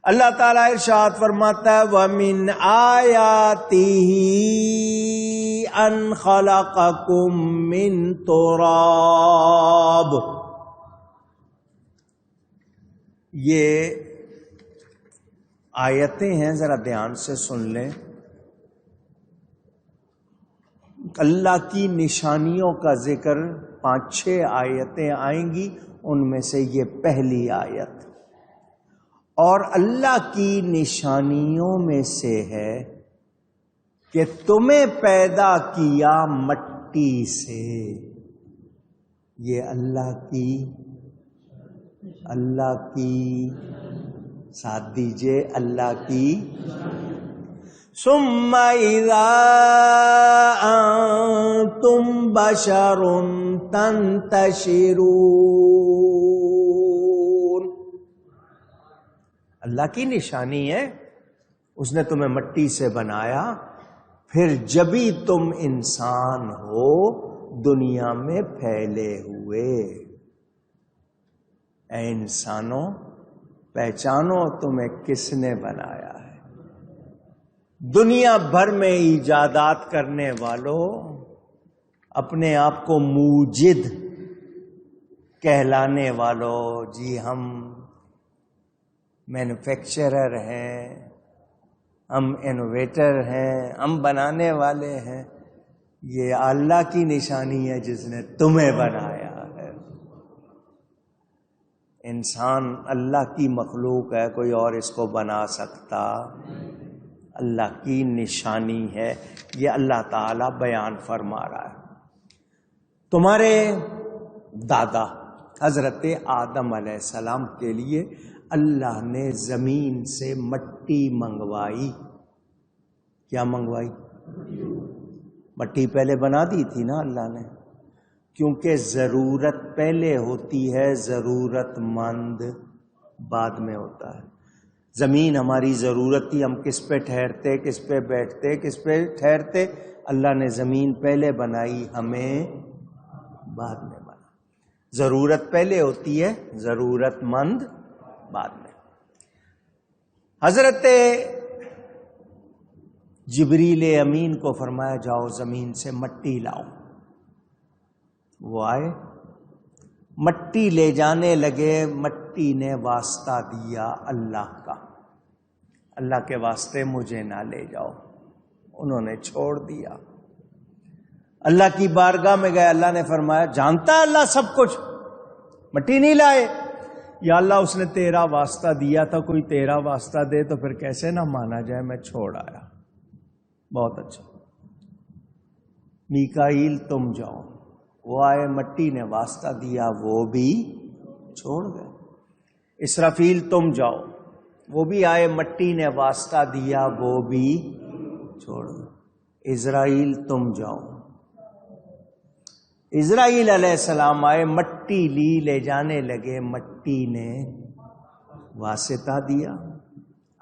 اللہ تعالیٰ ارشاد فرماتا ہے وَمِنْ آیَاتِهِ أَنْ خَلَقَكُم مِّن تُرَابٍ. یہ آیتیں ہیں، ذرا دھیان سے سن لیں. اللہ کی نشانیوں کا ذکر 5-6 آیتیں آئیں گی، ان میں سے یہ پہلی آیت. اور اللہ کی نشانیوں میں سے ہے کہ تمہیں پیدا کیا مٹی سے. یہ اللہ کی ساتھ دیجئے، اللہ کی. ثم اذا انتم بشر تنتشرون. اللہ کی نشانی ہے، اس نے تمہیں مٹی سے بنایا، پھر جبھی تم انسان ہو دنیا میں پھیلے ہوئے. اے انسانوں، پہچانو تمہیں کس نے بنایا ہے. دنیا بھر میں ایجادات کرنے والوں، اپنے آپ کو موجد کہلانے والوں، جی ہم مینوفیکچرر ہیں، ہم انوویٹر ہیں، ہم بنانے والے ہیں. یہ اللہ کی نشانی ہے جس نے تمہیں بنایا ہے. انسان اللہ کی مخلوق ہے، کوئی اور اس کو بنا سکتا؟ اللہ کی نشانی ہے. یہ اللہ تعالی بیان فرما رہا ہے. تمہارے دادا حضرت آدم علیہ السلام کے لیے اللہ نے زمین سے مٹی منگوائی. کیا منگوائی؟ مٹی پہلے بنا دی تھی نا اللہ نے، کیونکہ ضرورت پہلے ہوتی ہے، ضرورت مند بعد میں ہوتا ہے. زمین ہماری ضرورت تھی، ہم کس پہ ٹھہرتے، کس پہ بیٹھتے، کس پہ ٹھہرتے. اللہ نے زمین پہلے بنائی، ہمیں بعد میں بنا. ضرورت پہلے ہوتی ہے، ضرورت مند بعد میں. حضرت جبریل امین کو فرمایا جاؤ زمین سے مٹی لاؤ. وہ آئے، مٹی لے جانے لگے. مٹی نے واسطہ دیا اللہ کا، اللہ کے واسطے مجھے نہ لے جاؤ. انہوں نے چھوڑ دیا. اللہ کی بارگاہ میں گئے. اللہ نے فرمایا جانتا ہے اللہ سب کچھ، مٹی نہیں لائے. یا اللہ اس نے تیرا واسطہ دیا تھا، کوئی تیرا واسطہ دے تو پھر کیسے نہ مانا جائے. میں چھوڑ آیا. بہت اچھا. میکائیل تم جاؤ. وہ آئے، مٹی نے واسطہ دیا، وہ بھی چھوڑ گئے. اسرافیل تم جاؤ. وہ بھی آئے، مٹی نے واسطہ دیا، وہ بھی چھوڑ گئے. اسرائیل تم جاؤ. اسرائیل علیہ السلام آئے، مٹی لی، لے جانے لگے. مٹی نے واسطہ دیا،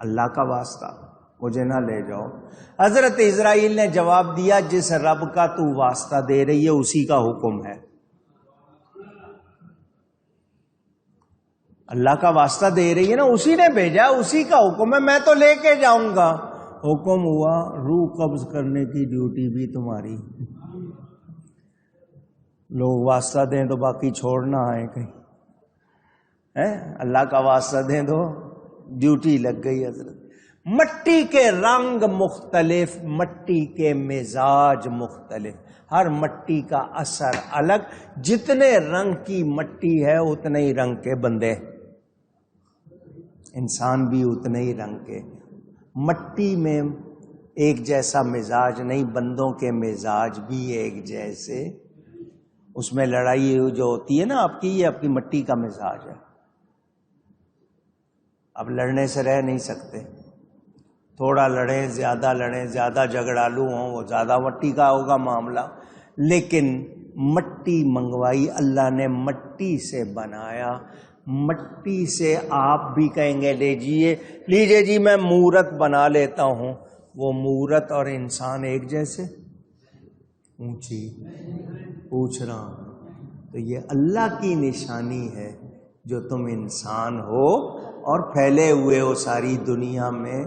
اللہ کا واسطہ، مجھے نہ لے جاؤ. حضرت اسرائیل نے جواب دیا جس رب کا تو واسطہ دے رہی ہے اسی کا حکم ہے. اللہ کا واسطہ دے رہی ہے نا، اسی نے بھیجا، اسی کا حکم ہے، میں تو لے کے جاؤں گا. حکم ہوا، روح قبض کرنے کی ڈیوٹی بھی تمہاری. لوگ واسطہ دیں تو باقی چھوڑنا آئے کہیں. اللہ کا واسطہ دیں تو ڈیوٹی لگ گئی. حضرت مٹی کے رنگ مختلف، مٹی کے مزاج مختلف، ہر مٹی کا اثر الگ. جتنے رنگ کی مٹی ہے اتنے ہی رنگ کے بندے، انسان بھی اتنے ہی رنگ کے. مٹی میں ایک جیسا مزاج نہیں، بندوں کے مزاج بھی ایک جیسے. اس میں لڑائی جو ہوتی ہے نا آپ کی، یہ آپ کی مٹی کا مزاج ہے. اب لڑنے سے رہ نہیں سکتے. تھوڑا لڑیں، زیادہ جھگڑالو ہوں، وہ زیادہ مٹی کا ہوگا معاملہ. لیکن مٹی منگوائی اللہ نے، مٹی سے بنایا. مٹی سے آپ بھی کہیں گے لیجیے جی میں مورت بنا لیتا ہوں. وہ مورت اور انسان ایک جیسے؟ اونچی پوچھ رہا ہوں. تو یہ اللہ کی نشانی ہے جو تم انسان ہو اور پھیلے ہوئے ہو ساری دنیا میں،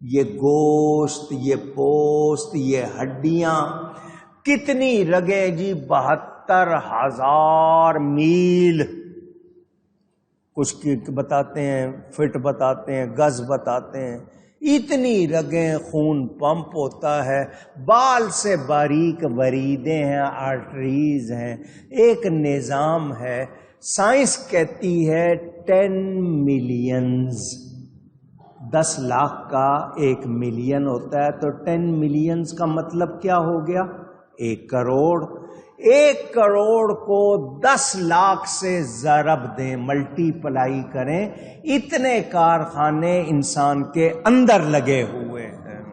یہ گوشت، یہ پوست، یہ ہڈیاں، کتنی رگیں جی، 72,000 میل، کچھ بتاتے ہیں فٹ، بتاتے ہیں گز، بتاتے ہیں، اتنی رگیں، خون پمپ ہوتا ہے، بال سے باریک وریدیں ہیں، آرٹریز ہیں، ایک نظام ہے۔ سائنس کہتی ہے 10 ملینز، 10 لاکھ کا 1 ملین ہوتا ہے، تو 10 ملینز کا مطلب کیا ہو گیا؟ 1 کروڑ۔ 1 کروڑ کو 10 لاکھ سے ضرب دیں، ملٹی پلائی کریں، اتنے کارخانے انسان کے اندر لگے ہوئے ہیں۔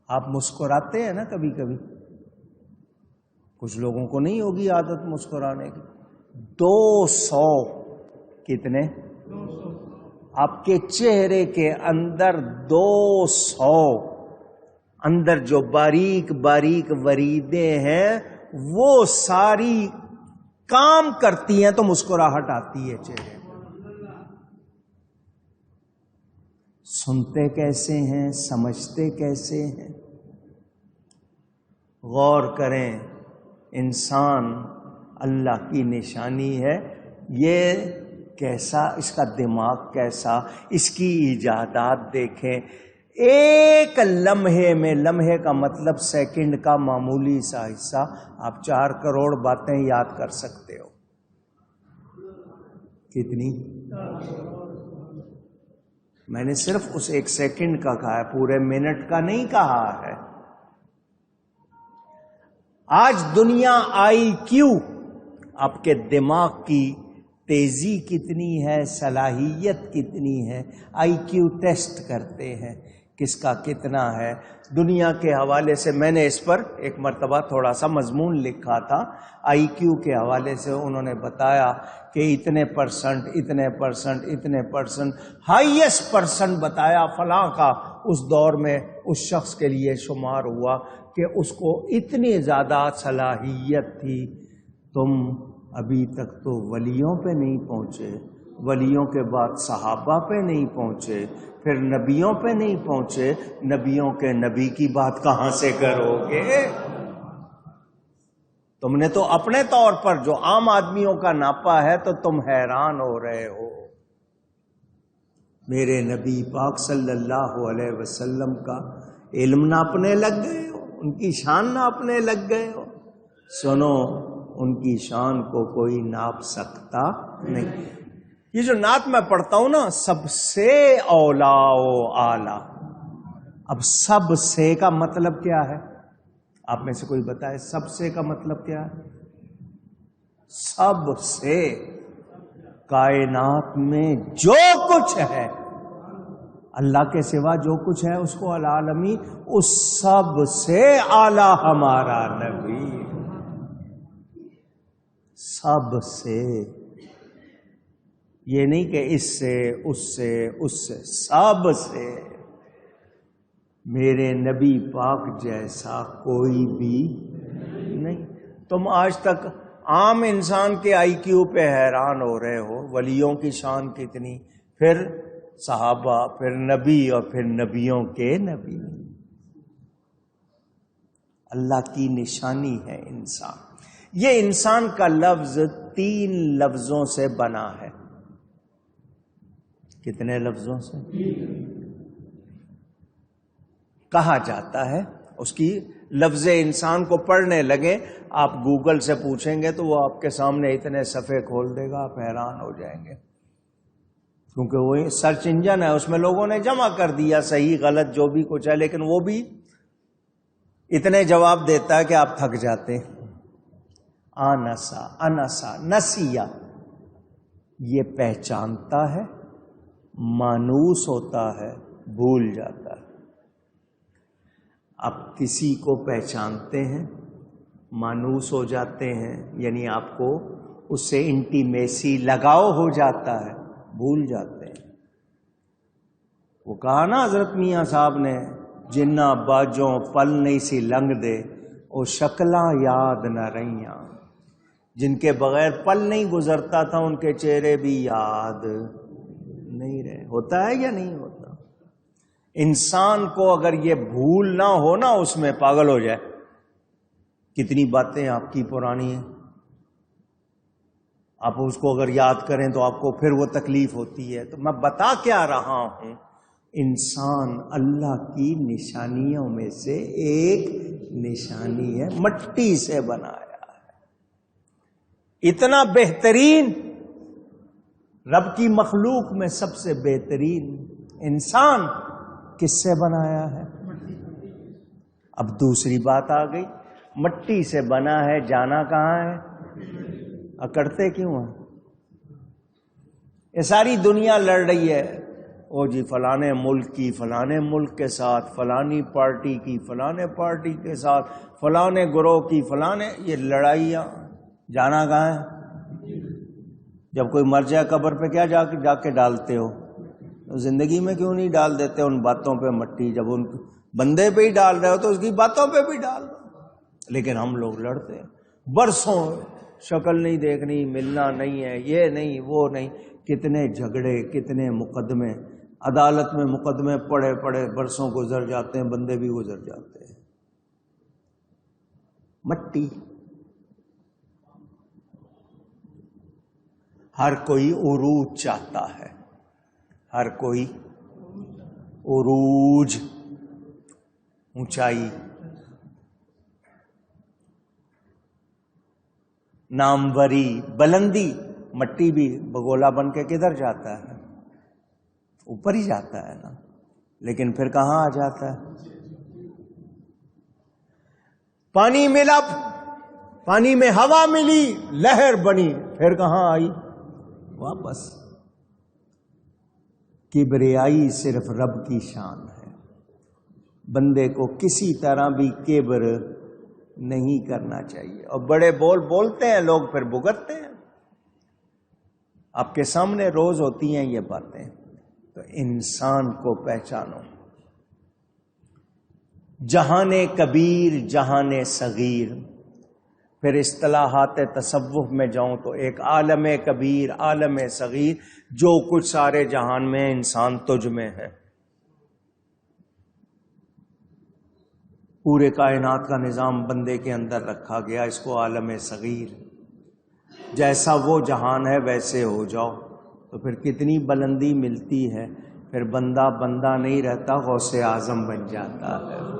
آپ مسکراتے ہیں نا کبھی کبھی، کچھ لوگوں کو نہیں ہوگی عادت مسکرانے کی۔ 200 کتنے؟ آپ کے چہرے کے اندر 200 اندر جو باریک باریک وریدیں ہیں وہ ساری کام کرتی ہیں تو مسکراہٹ آتی ہے چہرے پر۔ سنتے کیسے ہیں، سمجھتے کیسے ہیں؟ غور کریں، انسان اللہ کی نشانی ہے۔ یہ کیسا، اس کا دماغ کیسا، اس کی ایجادات دیکھیں۔ ایک لمحے میں، لمحے کا مطلب سیکنڈ کا معمولی سا حصہ، آپ 4 کروڑ باتیں یاد کر سکتے ہو۔ کتنی؟ میں نے صرف اس 1 سیکنڈ کا کہا ہے، پورے منٹ کا نہیں کہا ہے۔ آج دنیا آئی کیو، آپ کے دماغ کی تیزی کتنی ہے، صلاحیت کتنی ہے، آئی کیو ٹیسٹ کرتے ہیں کس کا کتنا ہے۔ دنیا کے حوالے سے میں نے اس پر ایک مرتبہ تھوڑا سا مضمون لکھا تھا، آئی کیو کے حوالے سے انہوں نے بتایا کہ اتنے پرسنٹ، اتنے پرسنٹ، اتنے پرسنٹ، ہائیسٹ پرسنٹ بتایا فلاں کا اس دور میں اس شخص کے لیے شمار ہوا کہ اس کو اتنی زیادہ صلاحیت تھی۔ تم ابھی تک تو ولیوں پہ نہیں پہنچے، ولیوں کے بعد صحابہ پہ نہیں پہنچے، پھر نبیوں پہ نہیں پہنچے، نبیوں کے نبی کی بات کہاں سے کرو گے؟ تم نے تو اپنے طور پر جو عام آدمیوں کا ناپا ہے تو تم حیران ہو رہے ہو۔ میرے نبی پاک صلی اللہ علیہ وسلم کا علم ناپنے لگ گئے ہو، ان کی شان ناپنے لگ گئے ہو۔ سنو، ان کی شان کو کوئی ناپ سکتا نہیں۔ یہ جو نعت میں پڑھتا ہوں نا، سب سے اولا و اعلی، اب سب سے کا مطلب کیا ہے؟ آپ میں سے کوئی بتائے سب سے کا مطلب کیا ہے؟ سب سے، کائنات میں جو کچھ ہے، اللہ کے سوا جو کچھ ہے اس کو العالمین، اس سب سے اعلی ہمارا نبی، سب سے، یہ نہیں کہ اس سے، اس سے، اس سے، سب سے۔ میرے نبی پاک جیسا کوئی بھی نہیں۔ تم آج تک عام انسان کے آئی کیو پہ حیران ہو رہے ہو، ولیوں کی شان کتنی، پھر صحابہ، پھر نبی، اور پھر نبیوں کے نبی۔ اللہ کی نشانی ہے انسان۔ یہ انسان کا لفظ 3 لفظوں سے بنا ہے۔ کتنے لفظوں سے؟ کہا جاتا ہے، اس کی لفظ انسان کو پڑھنے لگے، آپ گوگل سے پوچھیں گے تو وہ آپ کے سامنے اتنے صفحے کھول دے گا، آپ حیران ہو جائیں گے، کیونکہ وہی سرچ انجن ہے، اس میں لوگوں نے جمع کر دیا صحیح غلط جو بھی کچھ ہے، لیکن وہ بھی اتنے جواب دیتا ہے کہ آپ تھک جاتے ہیں۔ آنسا، انسا، نسیا، یہ پہچانتا ہے، مانوس ہوتا ہے، بھول جاتا ہے۔ آپ کسی کو پہچانتے ہیں، مانوس ہو جاتے ہیں، یعنی آپ کو اس سے انٹیمیسی، لگاؤ ہو جاتا ہے، بھول جاتے ہیں۔ وہ کہا نا حضرت میاں صاحب نے، جنہ باجوں پل نہیں سی لنگ دے، او شکلاں یاد نہ رہیاں۔ جن کے بغیر پل نہیں گزرتا تھا ان کے چہرے بھی یاد نہیں رہے. ہوتا ہے یا نہیں ہوتا؟ انسان کو اگر یہ بھول نہ ہو نا، اس میں پاگل ہو جائے. کتنی باتیں آپ کی پرانی ہیں، آپ اس کو اگر یاد کریں تو آپ کو پھر وہ تکلیف ہوتی ہے. تو میں بتا کیا رہا ہوں، انسان اللہ کی نشانیوں میں سے ایک نشانی ہے، مٹی سے بنایا ہے. اتنا بہترین، رب کی مخلوق میں سب سے بہترین انسان کس سے بنایا ہے؟ اب دوسری بات آ گئی، مٹی سے بنا ہے، جانا کہاں ہے؟ اکڑتے کیوں ہیں؟ یہ ساری دنیا لڑ رہی ہے، او جی فلانے ملک کی فلانے ملک کے ساتھ، فلانی پارٹی کی فلانے پارٹی کے ساتھ، فلانے گروہ کی فلانے، یہ لڑائیاں. جانا کہاں ہے؟ جب کوئی مر جائے قبر پہ کیا جا کے ڈالتے ہو؟ زندگی میں کیوں نہیں ڈال دیتے ان باتوں پہ مٹی؟ جب ان بندے پہ ہی ڈال رہے ہو تو اس کی باتوں پہ بھی ڈال دو. لیکن ہم لوگ لڑتے ہیں برسوں، شکل نہیں دیکھنی، ملنا نہیں ہے، یہ نہیں وہ نہیں. کتنے جھگڑے، کتنے مقدمے، عدالت میں مقدمے پڑے پڑے برسوں گزر جاتے ہیں، بندے بھی گزر جاتے ہیں. مٹی. ہر کوئی عروج چاہتا ہے، ہر کوئی عروج، اونچائی، ناموری، بلندی. مٹی بھی بگولا بن کے کدھر جاتا ہے؟ اوپر ہی جاتا ہے نا. لیکن پھر کہاں آ جاتا ہے؟ پانی ملا، پانی میں ہوا ملی، لہر بنی، پھر کہاں آئی؟ واپس. کبریائی صرف رب کی شان ہے. بندے کو کسی طرح بھی کبر نہیں کرنا چاہیے. اور بڑے بولتے ہیں لوگ، پھر بھگتتے ہیں. آپ کے سامنے روز ہوتی ہیں یہ باتیں. تو انسان کو پہچانو. جہان کبیر، جہان صغیر. پھر اصطلاحات تصوف میں جاؤں تو ایک عالم کبیر، عالم صغیر، جو کچھ سارے جہان میں انسان تجھ میں ہے. پورے کائنات کا نظام بندے کے اندر رکھا گیا، اس کو عالم صغیر. جیسا وہ جہان ہے ویسے ہو جاؤ. تو پھر کتنی بلندی ملتی ہے. پھر بندہ نہیں رہتا، غوث اعظم بن جاتا ہے.